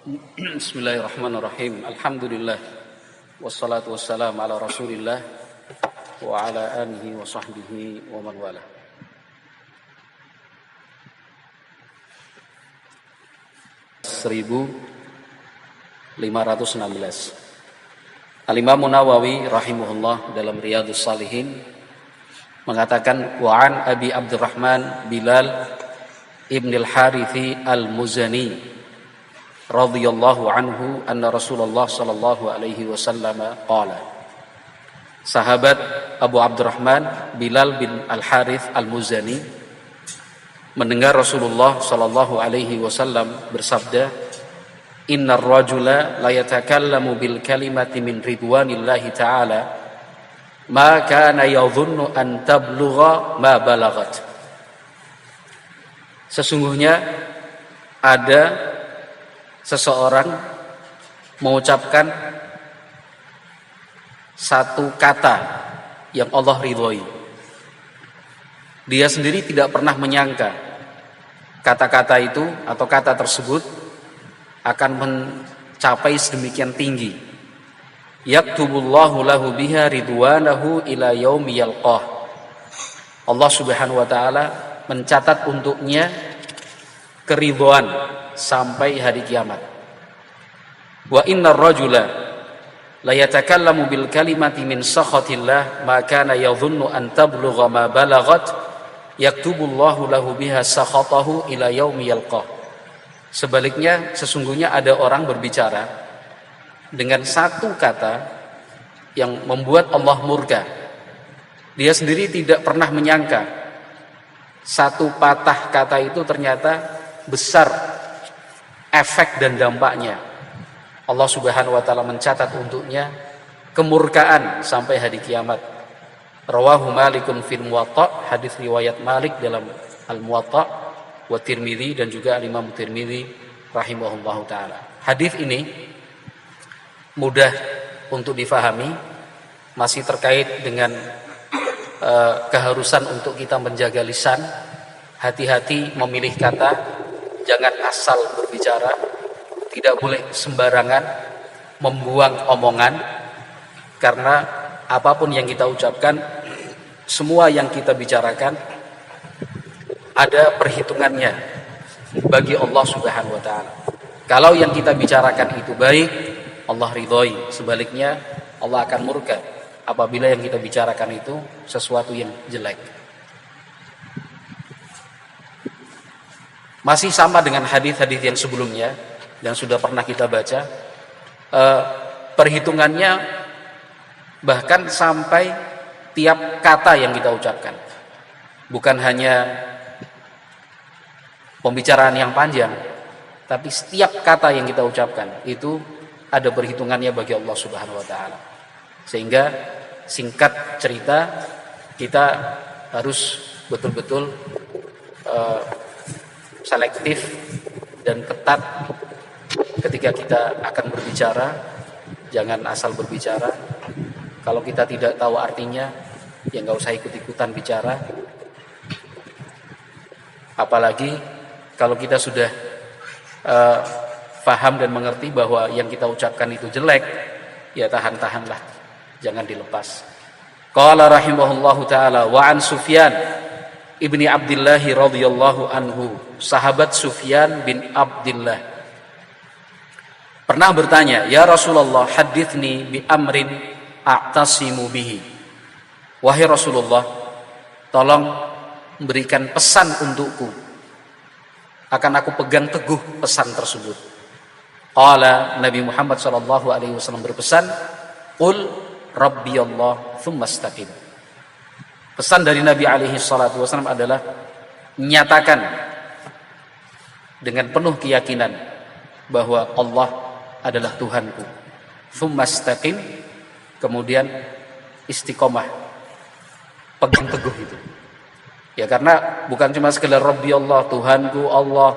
Bismillahirrahmanirrahim. Alhamdulillah. Wassalatu wassalamu ala Rasulillah wa ala alihi wa sahbihi wa man wala. Al-Imam Nawawi rahimahullah dalam Riyadhus Shalihin mengatakan wa an Abi Abdurrahman Bilal ibn al-Harithi al-Muzani radhiyallahu anhu anna Rasulullah sallallahu alaihi wasallam qala. Sahabat Abu Abdurrahman Bilal bin Al-Harith Al-Muzani mendengar Rasulullah sallallahu alaihi wasallam bersabda, "Innar rajula la yatakallamu bil kalimati min ridwanillahi ta'ala ma kana yadhunnu an tablugha ma balagat." Sesungguhnya ada seseorang mengucapkan satu kata yang Allah ridhoi. Dia sendiri tidak pernah menyangka kata-kata itu atau kata tersebut akan mencapai sedemikian tinggi. Yaktubullahu lahu biha ridwanahu ila yaumi yalqah. Allah Subhanahu wa taala mencatat untuknya keridhaan sampai hari kiamat. Wa innar rajula la yatakallamu bil kalimati min sakhatillah ma kana yadhunnu an tablugha ma balagat yaktubullahu lahu biha sakhatahu ila yaumi yalqah. Sebaliknya, sesungguhnya ada orang berbicara dengan satu kata yang membuat Allah murka. Dia sendiri tidak pernah menyangka satu patah kata itu ternyata besar efek dan dampaknya. Allah Subhanahu wa taala mencatat untuknya kemurkaan sampai hari kiamat. Rawahu Malikun fil Muwatta, hadis riwayat Malik dalam Al-Muwatta, wa Tirmidzi dan juga Imam Tirmidzi rahimahullahu taala. Hadis ini mudah untuk difahami, masih terkait dengan keharusan untuk kita menjaga lisan, hati-hati memilih kata. Jangan asal berbicara, tidak boleh sembarangan membuang omongan, karena apapun yang kita ucapkan, semua yang kita bicarakan ada perhitungannya bagi Allah Subhanahu wa taala. Kalau yang kita bicarakan itu baik, Allah ridhoi. Sebaliknya, Allah akan murka apabila yang kita bicarakan itu sesuatu yang jelek. Masih sama dengan hadis-hadis yang sebelumnya yang sudah pernah kita baca, perhitungannya bahkan sampai tiap kata yang kita ucapkan. Bukan hanya pembicaraan yang panjang, tapi setiap kata yang kita ucapkan itu ada perhitungannya bagi Allah Subhanahu wa taala. Sehingga singkat cerita, kita harus betul-betul selektif dan ketat ketika kita akan berbicara. Jangan asal berbicara. Kalau kita tidak tahu artinya, ya nggak usah ikut-ikutan bicara. Apalagi kalau kita sudah paham dan mengerti bahwa yang kita ucapkan itu jelek, ya tahan-tahanlah, jangan dilepas. Qala rahimahullahu taala wa an Sufyan ibni Abdillah radhiyallahu anhu, sahabat Sufyan bin Abdillah pernah bertanya, "Ya Rasulullah, hadithni bi amrin a'tasimu bihi." Wahai Rasulullah, tolong berikan pesan untukku, akan aku pegang teguh pesan tersebut. Qala, Nabi Muhammad sallallahu alaihi wasallam berpesan, "Qul rabbiyallah tsumma istaqim." Pesan dari Nabi alaihi salatu wasallam adalah nyatakan dengan penuh keyakinan bahwa Allah adalah Tuhanku. Tsumma istaqim, kemudian istiqomah, pegang teguh itu. Ya, karena bukan cuma sekedar Rabbi Allah, Tuhanku Allah.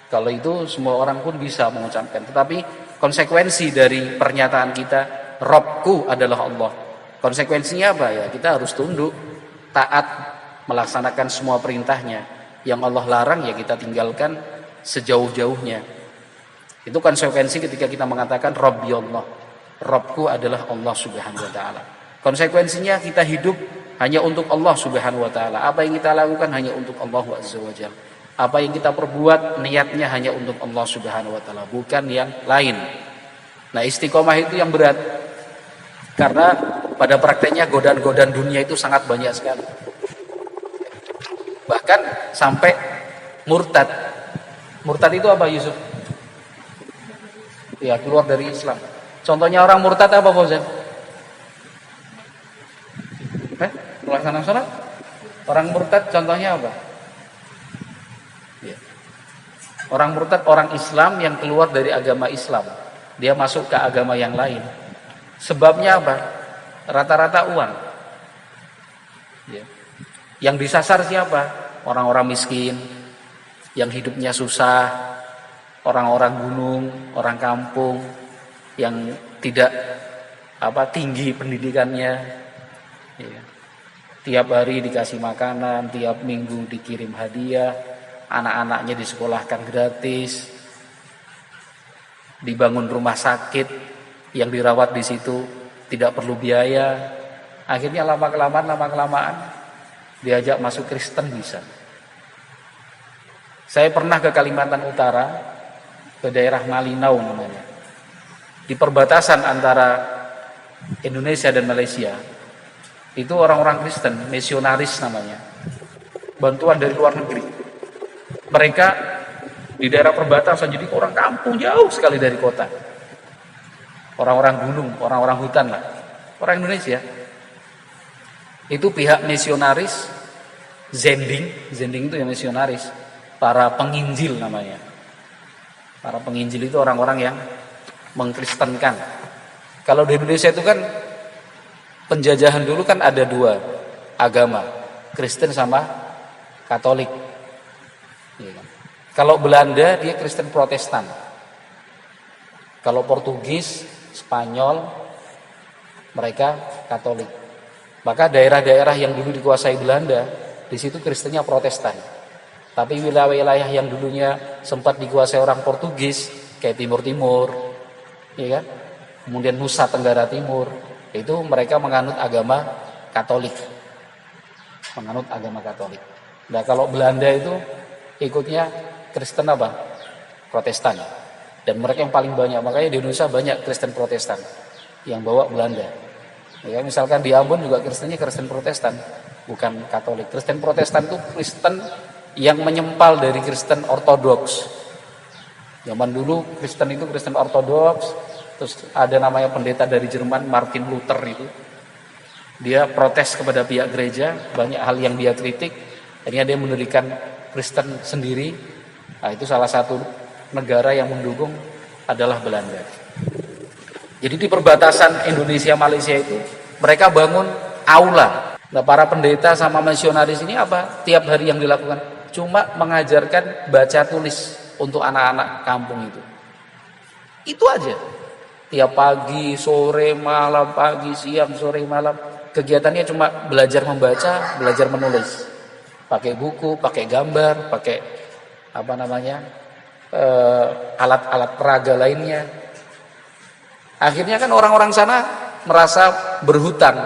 Kalau itu semua orang pun bisa mengucapkan, tetapi konsekuensi dari pernyataan kita, Rabbku adalah Allah, konsekuensinya apa? Ya, kita harus tunduk, taat, melaksanakan semua perintahnya. Yang Allah larang ya kita tinggalkan sejauh-jauhnya. Itu konsekuensi ketika kita mengatakan Rabbi Allah. Rabbku adalah Allah Subhanahu wa taala. Konsekuensinya kita hidup hanya untuk Allah Subhanahu wa taala. Apa yang kita lakukan hanya untuk Allah Azza wa Jalla. Apa yang kita perbuat niatnya hanya untuk Allah Subhanahu wa taala, bukan yang lain. Nah, istiqomah itu yang berat. Karena pada prakteknya godaan-godaan dunia itu sangat banyak sekali. Bahkan sampai murtad. Murtad itu apa, Yusuf? Ya, keluar dari Islam. Contohnya orang murtad apa, Fauzan? Pelaksanaan sholat? Orang murtad contohnya apa? Ya. Orang murtad orang Islam yang keluar dari agama Islam. Dia masuk ke agama yang lain. Sebabnya apa? Rata-rata uang. Ya. Yang disasar siapa? Orang-orang miskin, yang hidupnya susah, orang-orang gunung, orang kampung, yang tidak tinggi pendidikannya. Ya. Tiap hari dikasih makanan, tiap minggu dikirim hadiah, anak-anaknya disekolahkan gratis, dibangun rumah sakit yang dirawat di situ tidak perlu biaya. Akhirnya lama-kelamaan diajak masuk Kristen bisa. Saya pernah ke Kalimantan Utara, ke daerah Malinau namanya. Di perbatasan antara Indonesia dan Malaysia, itu orang-orang Kristen, misionaris namanya. Bantuan dari luar negeri. Mereka di daerah perbatasan, jadi orang kampung jauh sekali dari kota. Orang-orang gunung, orang-orang hutan lah. Orang Indonesia. Itu pihak misionaris Zending itu yang misionaris, para penginjil namanya. Para penginjil itu orang-orang yang mengkristenkan. Kalau di Indonesia itu kan penjajahan dulu kan ada dua agama, Kristen sama Katolik. Kalau Belanda dia Kristen Protestan. Kalau Portugis, Spanyol mereka Katolik. Maka daerah-daerah yang dulu dikuasai Belanda, di situ Kristennya Protestan. Tapi wilayah-wilayah yang dulunya sempat dikuasai orang Portugis, kayak Timur-Timur, ya kan? Kemudian Nusa Tenggara Timur, itu mereka menganut agama Katolik. Menganut agama Katolik. Nah, kalau Belanda itu ikutnya Kristen apa? Protestan. Dan mereka yang paling banyak, makanya di Indonesia banyak Kristen Protestan yang bawa Belanda. Ya, misalkan di Ambon juga Kristennya Kristen Protestan, bukan Katolik. Kristen Protestan itu Kristen yang menyempal dari Kristen Ortodoks. Zaman dulu Kristen itu Kristen Ortodoks, terus ada namanya pendeta dari Jerman, Martin Luther itu. Dia protes kepada pihak gereja, banyak hal yang dia kritik, akhirnya dia mendirikan Kristen sendiri. Nah, itu salah satu negara yang mendukung adalah Belanda. Jadi di perbatasan Indonesia Malaysia itu mereka bangun aula. Nah, para pendeta sama misionaris ini apa? Tiap hari yang dilakukan cuma mengajarkan baca tulis untuk anak-anak kampung itu. Itu aja. Tiap pagi, sore, malam, pagi, siang, sore, malam, kegiatannya cuma belajar membaca, belajar menulis. Pakai buku, pakai gambar, pakai alat-alat peraga lainnya. Akhirnya kan orang-orang sana merasa berhutang,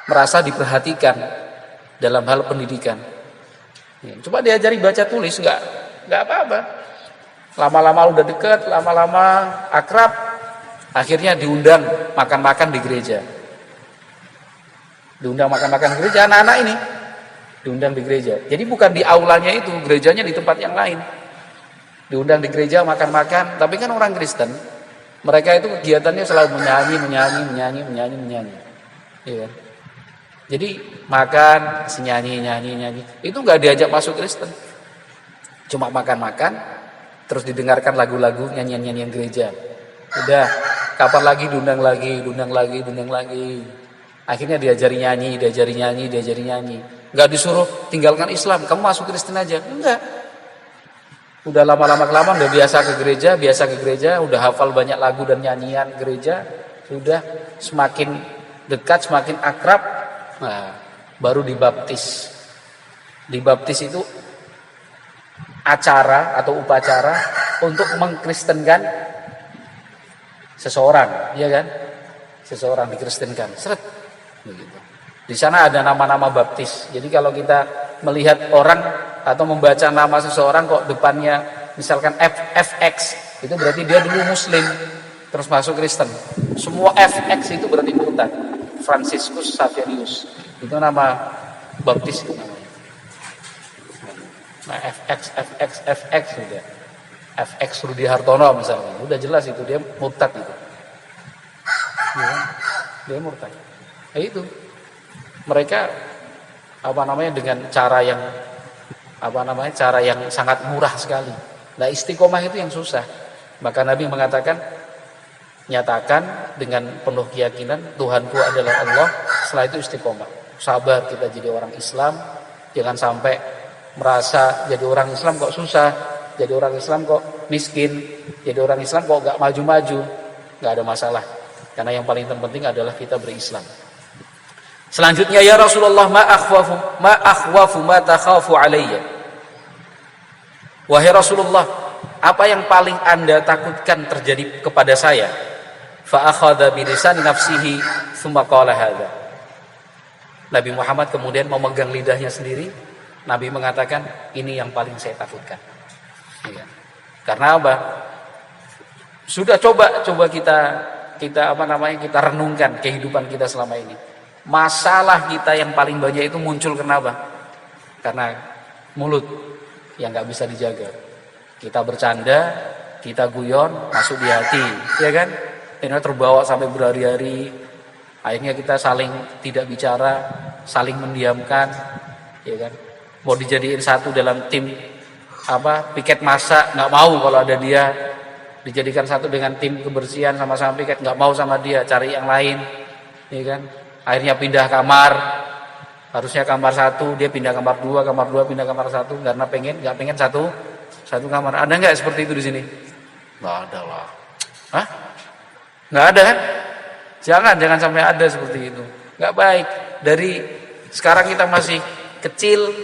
merasa diperhatikan dalam hal pendidikan. Coba diajari baca tulis, nggak apa-apa. Lama-lama udah dekat, lama-lama akrab, akhirnya diundang makan-makan di gereja. Diundang makan-makan di gereja, anak-anak ini diundang di gereja. Jadi bukan di aulanya itu, gerejanya di tempat yang lain. Diundang di gereja makan-makan, tapi kan orang Kristen, mereka itu kegiatannya selalu menyanyi. Iya. Jadi makan, nyanyi. Itu nggak diajak masuk Kristen. Cuma makan-makan, terus didengarkan lagu-lagu, nyanyian-nyanyian gereja. Udah, kapan lagi diundang lagi. Akhirnya diajari nyanyi. Nggak disuruh tinggalkan Islam, kamu masuk Kristen aja. Enggak. Udah lama-lama kelamaan udah biasa ke gereja, udah hafal banyak lagu dan nyanyian gereja, sudah semakin dekat, semakin akrab, nah, baru dibaptis. Dibaptis itu acara atau upacara untuk mengkristenkan seseorang, ya kan? Seseorang dikristenkan, seret, begitu. Di sana ada nama-nama baptis. Jadi kalau kita melihat orang atau membaca nama seseorang kok depannya misalkan FX, itu berarti dia dulu Muslim terus masuk Kristen. Semua FX itu berarti murtad. Franciscus Xaverius itu nama baptis itu namanya. Nah, FX sudah. FX Rudi Hartono misalnya, udah jelas itu dia murtad itu. Ya, dia murtad. Nah, itu mereka dengan cara yang cara yang sangat murah sekali. Nah, istiqomah itu yang susah. Maka Nabi mengatakan, nyatakan dengan penuh keyakinan Tuhanku adalah Allah, setelah itu istiqomah. Sabar kita jadi orang Islam, jangan sampai merasa jadi orang Islam kok susah, jadi orang Islam kok miskin, jadi orang Islam kok gak maju-maju. Gak ada masalah, karena yang paling penting adalah kita berislam. Selanjutnya, ya Rasulullah, ma akhwafu ma takhafu alayya. Wahai Rasulullah, apa yang paling Anda takutkan terjadi kepada saya? Fa akhadha bi lisani nafsihi tsumma qala hadza. Nabi Muhammad kemudian memegang lidahnya sendiri. Nabi mengatakan, ini yang paling saya takutkan. Ya. Karena apa? Sudah coba kita renungkan kehidupan kita selama ini. Masalah kita yang paling banyak itu muncul kenapa? Karena mulut yang nggak bisa dijaga. Kita bercanda, kita guyon, masuk di hati, ya kan? Ini terbawa sampai berhari-hari. Akhirnya kita saling tidak bicara, saling mendiamkan, ya kan? Mau dijadiin satu dalam tim piket massa, nggak mau kalau ada dia. Dijadikan satu dengan tim kebersihan sama-sama piket, nggak mau sama dia, cari yang lain, ya kan? Akhirnya pindah kamar, harusnya kamar satu, dia pindah kamar dua pindah kamar satu, karena nggak pengen satu kamar. Ada nggak seperti itu di sini? Nggak ada lah. Hah? Nggak ada kan? Jangan sampai ada seperti itu. Nggak baik. Dari sekarang kita masih kecil,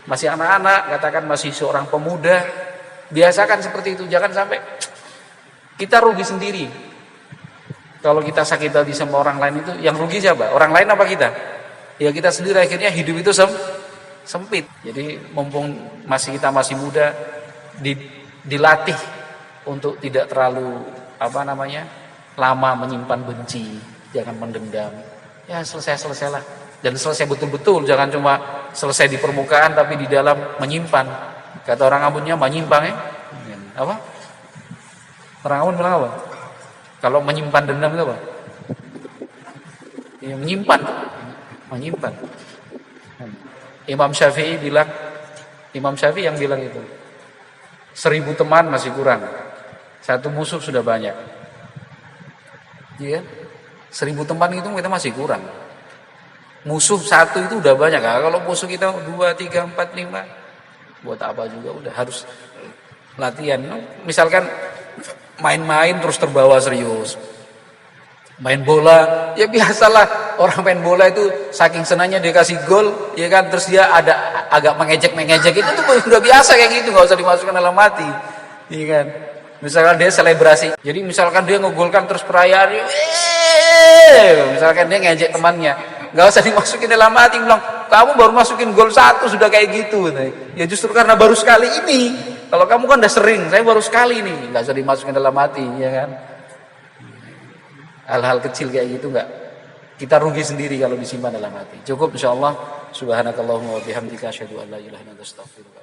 masih anak-anak, katakan masih seorang pemuda, biasakan seperti itu. Jangan sampai kita rugi sendiri. Kalau kita sakit hati sama orang lain, itu yang rugi siapa? Orang lain apa kita? Ya kita sendiri. Akhirnya hidup itu sempit. Jadi mumpung kita masih muda, dilatih untuk tidak terlalu lama menyimpan benci, jangan mendendam. Ya selesailah. Dan selesai betul-betul, jangan cuma selesai di permukaan tapi di dalam menyimpan. Kata orang Ambonnya menyimpang ya. Apa? Orang Ambon bilang apa? Kalau menyimpan dendam itu apa? Ya, menyimpan. Imam Syafi'i yang bilang itu, 1000 teman masih kurang, 1 musuh sudah banyak. Iya, 1000 teman itu kita masih kurang. Musuh 1 itu udah banyak. Kalau musuh kita 2, 3, 4, 5, buat apa juga, udah harus latihan. Misalkan main-main terus terbawa serius. Main bola, ya biasalah orang main bola itu saking senangnya dia kasih gol, ya kan, terus dia ada agak mengejek itu tuh udah biasa kayak gitu, nggak usah dimasukkan dalam hati, ya kan. Misalkan dia selebrasi, jadi misalkan dia ngegolkan terus perayaan, misalkan dia ngejek temannya, nggak usah dimasukin dalam hati, bilang kamu baru masukin gol 1 sudah kayak gitu. Ya justru karena baru sekali ini. Kalau kamu kan udah sering, saya baru sekali nih, nggak usah dimasukin dalam hati, ya kan. Hal-hal kecil kayak gitu nggak, kita rugi sendiri kalau disimpan dalam hati. Cukup insyaallah. Subhanakallahumma wa bihamdika asyhadu an la ilaha illa anta astaghfiruka